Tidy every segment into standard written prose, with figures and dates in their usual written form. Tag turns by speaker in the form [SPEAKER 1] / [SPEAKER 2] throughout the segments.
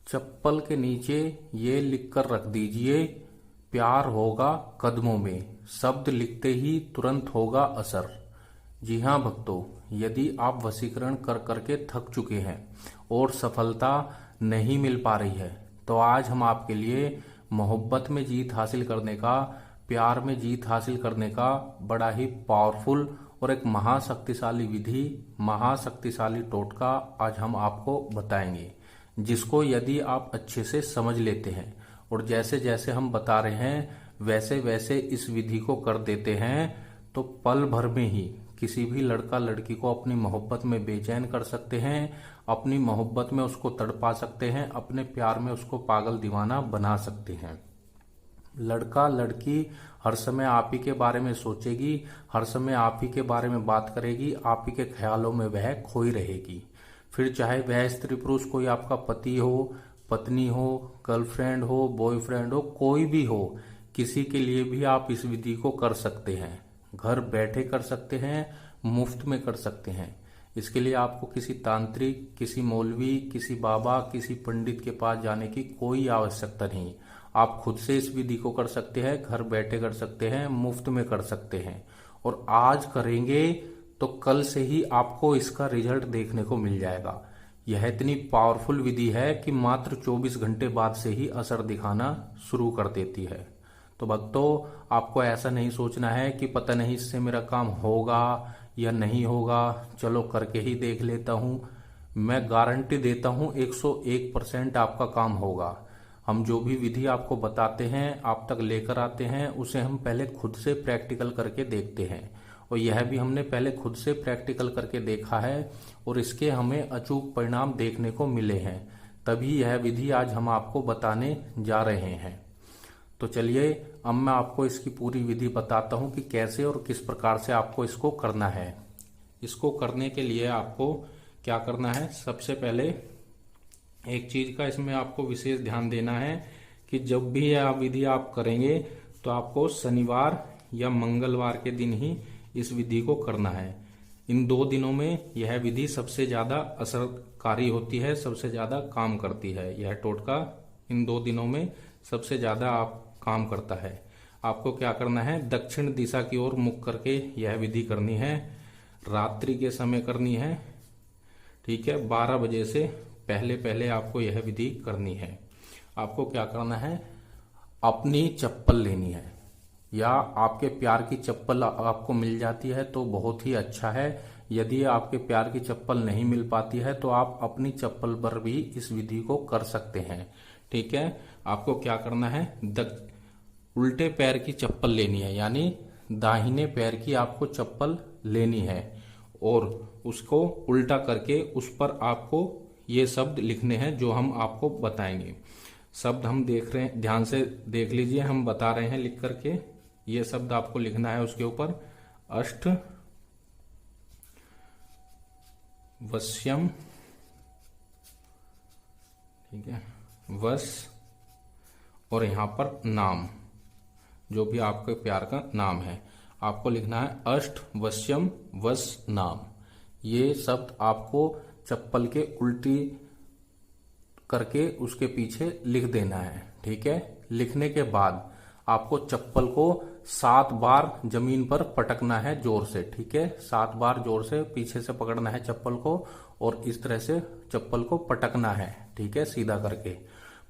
[SPEAKER 1] चप्पल के नीचे ये लिखकर रख दीजिए, प्यार होगा कदमों में, शब्द लिखते ही तुरंत होगा असर। जी हाँ भक्तों, यदि आप वशीकरण कर करके थक चुके हैं और सफलता नहीं मिल पा रही है, तो आज हम आपके लिए मोहब्बत में जीत हासिल करने का, प्यार में जीत हासिल करने का बड़ा ही पावरफुल और एक महाशक्तिशाली विधि, महाशक्तिशाली टोटका आज हम आपको बताएंगे, जिसको यदि आप अच्छे से समझ लेते हैं और जैसे जैसे हम बता रहे हैं वैसे वैसे इस विधि को कर देते हैं, तो पल भर में ही किसी भी लड़का लड़की को अपनी मोहब्बत में बेचैन कर सकते हैं, अपनी मोहब्बत में उसको तड़पा सकते हैं, अपने प्यार में उसको पागल दीवाना बना सकते हैं। लड़का लड़की हर समय आप ही के बारे में सोचेगी, हर समय आप ही के बारे में बात करेगी, आप ही के ख्यालों में वह खोई रहेगी। फिर चाहे वह स्त्री पुरुष कोई आपका पति हो, पत्नी हो, गर्लफ्रेंड हो, बॉयफ्रेंड हो, कोई भी हो, किसी के लिए भी आप इस विधि को कर सकते हैं। घर बैठे कर सकते हैं, मुफ्त में कर सकते हैं। इसके लिए आपको किसी तांत्रिक, किसी मौलवी, किसी बाबा, किसी पंडित के पास जाने की कोई आवश्यकता नहीं। आप खुद से इस विधि को कर सकते हैं, घर बैठे कर सकते हैं, मुफ्त में कर सकते हैं। और आज करेंगे तो कल से ही आपको इसका रिजल्ट देखने को मिल जाएगा। यह इतनी पावरफुल विधि है कि मात्र 24 घंटे बाद से ही असर दिखाना शुरू कर देती है। तो भक्तों, आपको ऐसा नहीं सोचना है कि पता नहीं इससे मेरा काम होगा या नहीं होगा, चलो करके ही देख लेता हूं। मैं गारंटी देता हूं 101% आपका काम होगा। हम जो भी विधि आपको बताते हैं, आप तक लेकर आते हैं, उसे हम पहले खुद से प्रैक्टिकल करके देखते हैं, और यह भी हमने पहले खुद से प्रैक्टिकल करके देखा है और इसके हमें अचूक परिणाम देखने को मिले हैं। तभी यह विधि आज हम आपको बताने जा रहे हैं। तो चलिए अब मैं आपको इसकी पूरी विधि बताता हूं कि कैसे और किस प्रकार से आपको इसको करना है। इसको करने के लिए आपको क्या करना है, सबसे पहले एक चीज का इसमें आपको विशेष ध्यान देना है कि जब भी यह विधि आप करेंगे तो आपको शनिवार या मंगलवार के दिन ही इस विधि को करना है। इन 2 दिनों में यह विधि सबसे ज्यादा असरकारी होती है, सबसे ज्यादा काम करती है। यह टोटका इन 2 दिनों में सबसे ज्यादा आप काम करता है। आपको क्या करना है, दक्षिण दिशा की ओर मुख करके यह विधि करनी है, रात्रि के समय करनी है। ठीक है, 12 बजे से पहले पहले आपको यह विधि करनी है। आपको क्या करना है, अपनी चप्पल लेनी है, या आपके प्यार की चप्पल आपको मिल जाती है तो बहुत ही अच्छा है। यदि आपके प्यार की चप्पल नहीं मिल पाती है तो आप अपनी चप्पल पर भी इस विधि को कर सकते हैं। ठीक है, आपको क्या करना है, उल्टे पैर की चप्पल लेनी है, यानी दाहिने पैर की आपको चप्पल लेनी है और उसको उल्टा करके उस पर आपको ये शब्द लिखने हैं जो हम आपको बताएंगे। शब्द हम देख रहे हैं, ध्यान से देख लीजिए, हम बता रहे हैं लिख करके। ये शब्द आपको लिखना है उसके ऊपर, अष्ट वश्यम, ठीक है, वश, और यहां पर नाम, जो भी आपके प्यार का नाम है, आपको लिखना है अष्ट वश्यम वश नाम। ये शब्द आपको चप्पल के उल्टी करके उसके पीछे लिख देना है। ठीक है, लिखने के बाद आपको चप्पल को 7 बार जमीन पर पटकना है जोर से। ठीक है, 7 बार जोर से पीछे से पकड़ना है चप्पल को और इस तरह से चप्पल को पटकना है। ठीक है, सीधा करके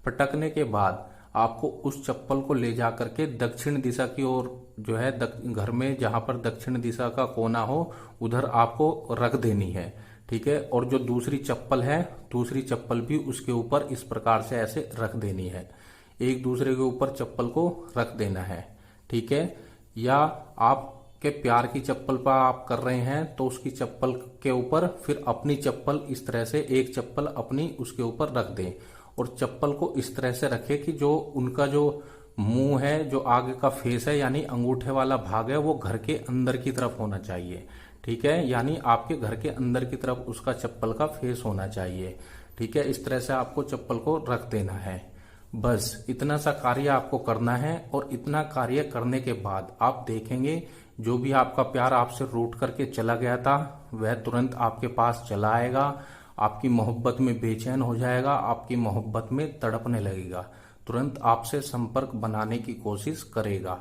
[SPEAKER 1] पटकने के बाद आपको उस चप्पल को ले जा करके दक्षिण दिशा की ओर, जो है घर में जहां पर दक्षिण दिशा का कोना हो उधर आपको रख देनी है। ठीक है, और जो दूसरी चप्पल है, दूसरी चप्पल भी उसके ऊपर इस प्रकार से ऐसे रख देनी है। एक दूसरे के ऊपर चप्पल को रख देना है। ठीक है, या आपके प्यार की चप्पल पर आप कर रहे हैं तो उसकी चप्पल के ऊपर फिर अपनी चप्पल इस तरह से एक चप्पल अपनी उसके ऊपर रख दें और चप्पल को इस तरह से रखें कि जो उनका जो मुंह है, जो आगे का फेस है, यानी अंगूठे वाला भाग है, वो घर के अंदर की तरफ होना चाहिए। ठीक है, यानी आपके घर के अंदर की तरफ उसका चप्पल का फेस होना चाहिए। ठीक है, इस तरह से आपको चप्पल को रख देना है। बस इतना सा कार्य आपको करना है और इतना कार्य करने के बाद आप देखेंगे जो भी आपका प्यार आपसे रूठ करके चला गया था वह तुरंत आपके पास चला आएगा। आपकी मोहब्बत में बेचैन हो जाएगा, आपकी मोहब्बत में तड़पने लगेगा, तुरंत आपसे संपर्क बनाने की कोशिश करेगा।